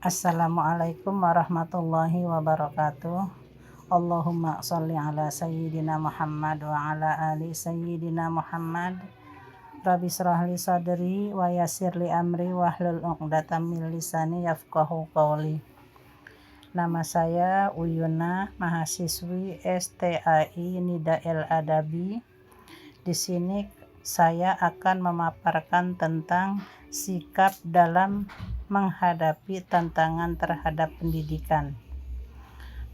Assalamualaikum warahmatullahi wabarakatuh. Allahumma sholli ala sayyidina Muhammad wa ala ali sayyidina Muhammad. Rabbi shrah li sadri wa yassir li amri wahlul 'uqdatam min lisani yafqahu qawli. Nama saya Uyuna, mahasiswi STAI Nidael Adabi. Di sini saya akan memaparkan tentang sikap dalam menghadapi tantangan terhadap pendidikan.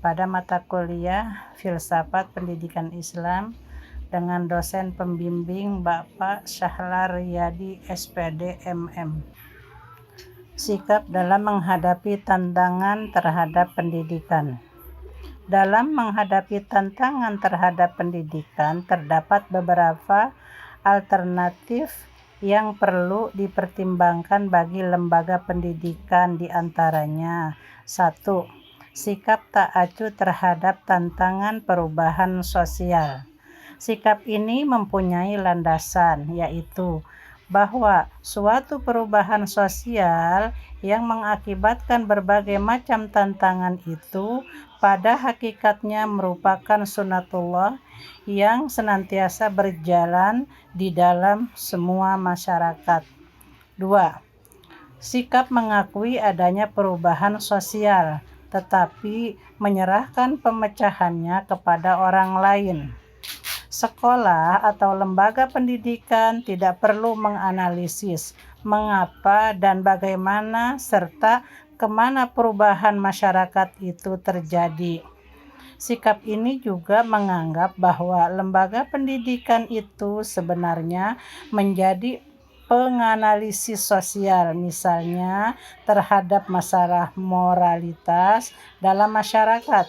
Pada mata kuliah Filsafat Pendidikan Islam dengan dosen pembimbing Bapak Syahlar Riyadi SPD MM. Sikap dalam menghadapi tantangan terhadap pendidikan. Dalam menghadapi tantangan terhadap pendidikan, terdapat beberapa alternatif yang perlu dipertimbangkan bagi lembaga pendidikan, di antaranya 1. Sikap tak acuh terhadap tantangan perubahan sosial. Sikap ini mempunyai landasan, yaitu bahwa suatu perubahan sosial yang mengakibatkan berbagai macam tantangan itu pada hakikatnya merupakan sunatullah yang senantiasa berjalan di dalam semua masyarakat. 2. Sikap mengakui adanya perubahan sosial, tetapi menyerahkan pemecahannya kepada orang lain. Sekolah atau lembaga pendidikan tidak perlu menganalisis mengapa dan bagaimana serta kemana perubahan masyarakat itu terjadi. Sikap ini juga menganggap bahwa lembaga pendidikan itu sebenarnya menjadi penganalisis sosial, misalnya terhadap masalah moralitas dalam masyarakat,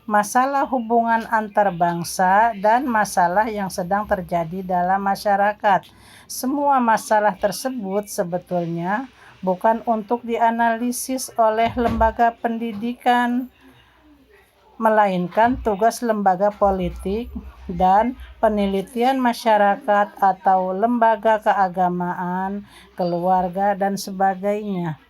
masalah hubungan antar bangsa, dan masalah yang sedang terjadi dalam masyarakat. Semua masalah tersebut sebetulnya bukan untuk dianalisis oleh lembaga pendidikan, melainkan tugas lembaga politik dan penelitian masyarakat atau lembaga keagamaan, keluarga, dan sebagainya.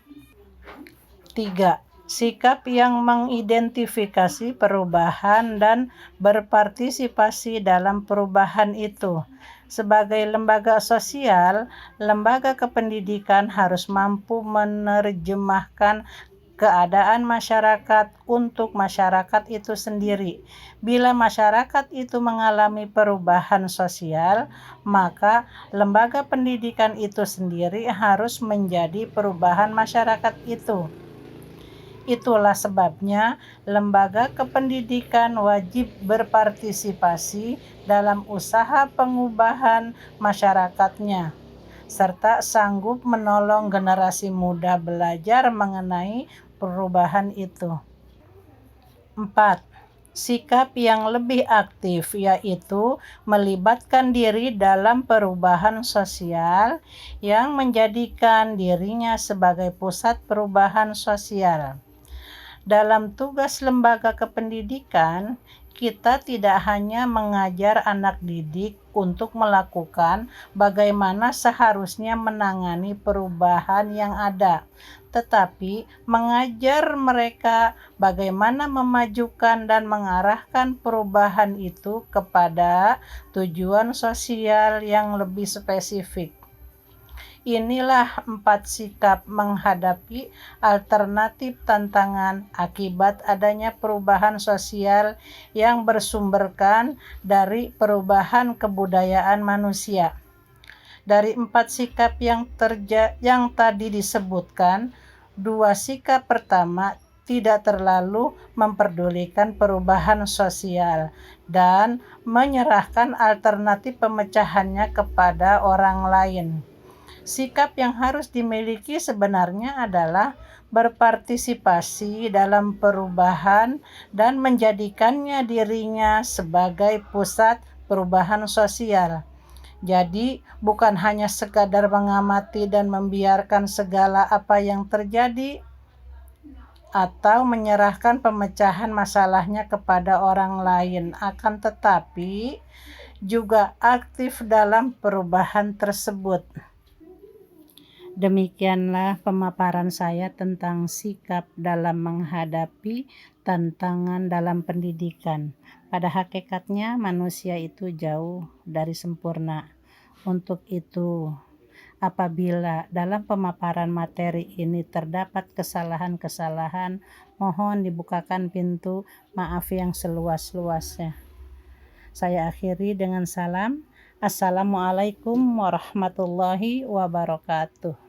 3. Sikap yang mengidentifikasi perubahan dan berpartisipasi dalam perubahan itu. Sebagai lembaga sosial, lembaga kependidikan harus mampu menerjemahkan keadaan masyarakat untuk masyarakat itu sendiri. Bila masyarakat itu mengalami perubahan sosial, maka lembaga pendidikan itu sendiri harus menjadi perubahan masyarakat itu. Itulah sebabnya lembaga kependidikan wajib berpartisipasi dalam usaha pengubahan masyarakatnya, serta sanggup menolong generasi muda belajar mengenai perubahan itu. 4. Sikap yang lebih aktif, yaitu melibatkan diri dalam perubahan sosial yang menjadikan dirinya sebagai pusat perubahan sosial. Dalam tugas lembaga kependidikan, kita tidak hanya mengajar anak didik untuk melakukan bagaimana seharusnya menangani perubahan yang ada, tetapi mengajar mereka bagaimana memajukan dan mengarahkan perubahan itu kepada tujuan sosial yang lebih spesifik. Inilah 4 sikap menghadapi alternatif tantangan akibat adanya perubahan sosial yang bersumberkan dari perubahan kebudayaan manusia. Dari 4 sikap yang tadi disebutkan, 2 sikap pertama tidak terlalu memperdulikan perubahan sosial dan menyerahkan alternatif pemecahannya kepada orang lain. Sikap yang harus dimiliki sebenarnya adalah berpartisipasi dalam perubahan dan menjadikannya dirinya sebagai pusat perubahan sosial. Jadi, bukan hanya sekadar mengamati dan membiarkan segala apa yang terjadi atau menyerahkan pemecahan masalahnya kepada orang lain, akan tetapi juga aktif dalam perubahan tersebut. Demikianlah pemaparan saya tentang sikap dalam menghadapi tantangan dalam pendidikan. Pada hakikatnya manusia itu jauh dari sempurna. Untuk itu, apabila dalam pemaparan materi ini terdapat kesalahan-kesalahan, mohon dibukakan pintu maaf yang seluas-luasnya. Saya akhiri dengan salam. Assalamualaikum warahmatullahi wabarakatuh.